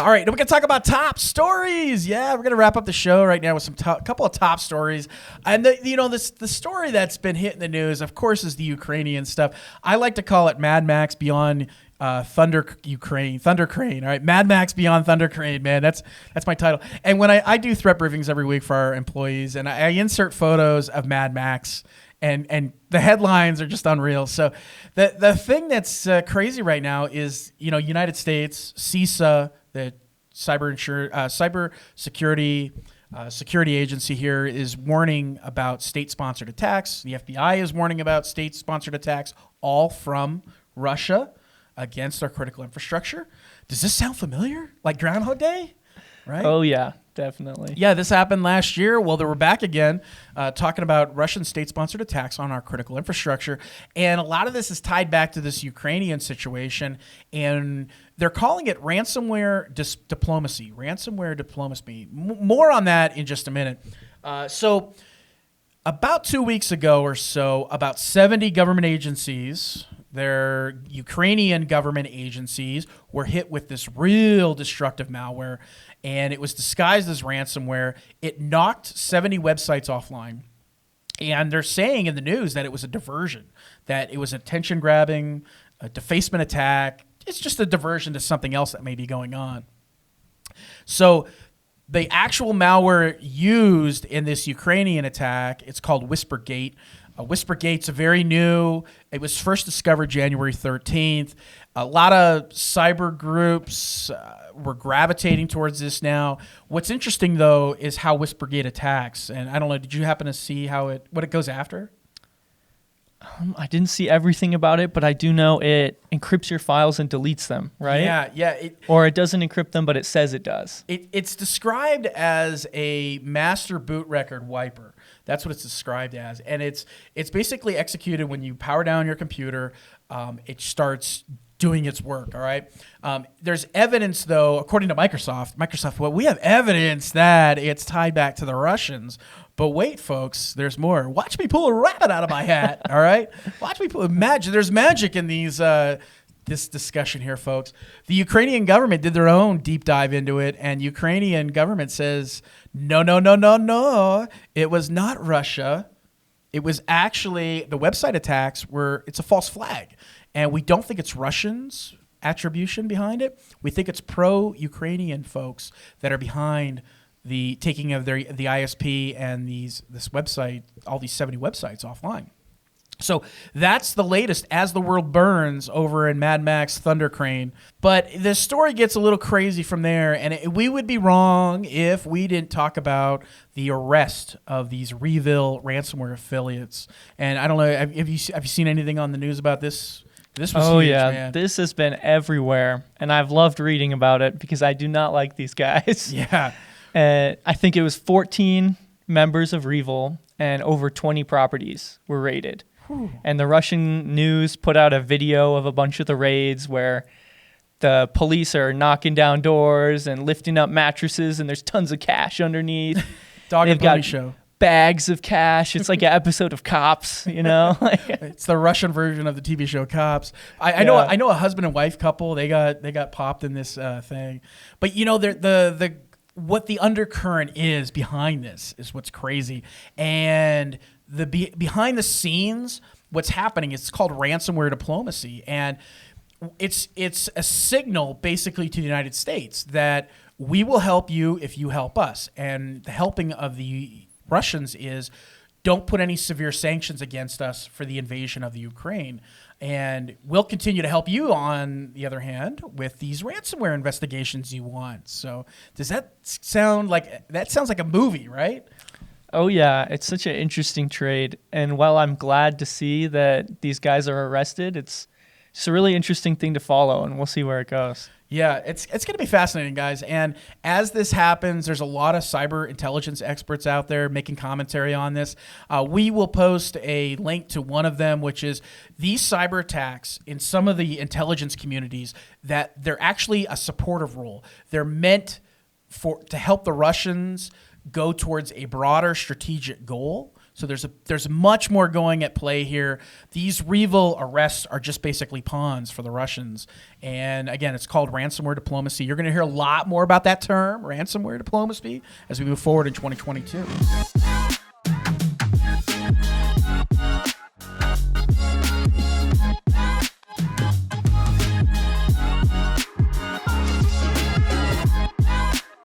All right, we're going to talk about top stories. Yeah, we're going to wrap up the show right now with some couple of top stories. And the story that's been hitting the news, of course, is the Ukrainian stuff. I like to call it Mad Max Beyond Thunder Crane. All right, Mad Max Beyond Thunder Crane, man. That's my title. And when I do threat briefings every week for our employees, and I insert photos of Mad Max, and the headlines are just unreal. So the thing that's crazy right now is, United States, CISA, the cyber security agency here, is warning about state-sponsored attacks. The FBI is warning about state-sponsored attacks, all from Russia against our critical infrastructure. Does this sound familiar? Like Groundhog Day? Right? Oh, yeah, definitely. Yeah, this happened last year. Well, they were back again talking about Russian state-sponsored attacks on our critical infrastructure. And a lot of this is tied back to this Ukrainian situation. And they're calling it ransomware diplomacy. Ransomware diplomacy. More on that in just a minute. So about 2 weeks ago or so, about 70 government agencies, their Ukrainian government agencies, were hit with this real destructive malware, and it was disguised as ransomware. It knocked 70 websites offline, and they're saying in the news that it was a diversion, that it was attention-grabbing, a defacement attack. It's just a diversion to something else that may be going on. So the actual malware used in this Ukrainian attack, it's called WhisperGate. WhisperGate's very new. It was first discovered January 13th. A lot of cyber groups were gravitating towards this now. What's interesting, though, is how WhisperGate attacks. And I don't know, did you happen to see what it goes after? I didn't see everything about it, but I do know it encrypts your files and deletes them, right? Yeah. Or it doesn't encrypt them, but it says it does. It's described as a master boot record wiper. That's what it's described as. And it's basically executed when you power down your computer. It starts doing its work, all right? There's evidence, though, according to Microsoft, well, we have evidence that it's tied back to the Russians. But wait, folks, there's more. Watch me pull a rabbit out of my hat, all right? Watch me pull magic. There's magic in this discussion here, folks. The Ukrainian government did their own deep dive into it, and Ukrainian government says, no. It was not Russia. It was actually, the website attacks it's a false flag. And we don't think it's Russians' attribution behind it. We think it's pro-Ukrainian folks that are behind the taking of the ISP and this website, all these 70 websites offline. So that's the latest as the world burns over in Mad Max Thunder Crane. But the story gets a little crazy from there, and we would be wrong if we didn't talk about the arrest of these Revil ransomware affiliates. And I don't know, have you seen anything on the news about this? This was huge, man. This has been everywhere, and I've loved reading about it because I do not like these guys. Yeah. I think it was 14 members of Revil and over 20 properties were raided. Whew. And the Russian news put out a video of a bunch of the raids where the police are knocking down doors and lifting up mattresses, and there's tons of cash underneath. Dog and pony show. Bags of cash. It's like an episode of Cops, you know? It's the Russian version of the TV show Cops. I know a husband and wife couple. They got popped in this thing. But you know, the what the undercurrent is behind this is what's crazy. And the behind the scenes, what's happening, it's called ransomware diplomacy. And it's a signal basically to the United States that we will help you if you help us. And the helping of the Russians is don't put any severe sanctions against us for the invasion of the Ukraine. And we'll continue to help you, on the other hand, with these ransomware investigations you want. So does that sound like, that sounds like a movie, right? Oh, yeah. It's such an interesting trade. And while I'm glad to see that these guys are arrested, it's a really interesting thing to follow, and we'll see where it goes. Yeah, it's going to be fascinating, guys. And as this happens, there's a lot of cyber intelligence experts out there making commentary on this. We will post a link to one of them, which is these cyber attacks in some of the intelligence communities, that they're actually a supportive role. They're meant to help the Russians go towards a broader strategic goal. So there's much more going at play here. These REvil arrests are just basically pawns for the Russians. And again, it's called ransomware diplomacy. You're going to hear a lot more about that term, ransomware diplomacy, as we move forward in 2022.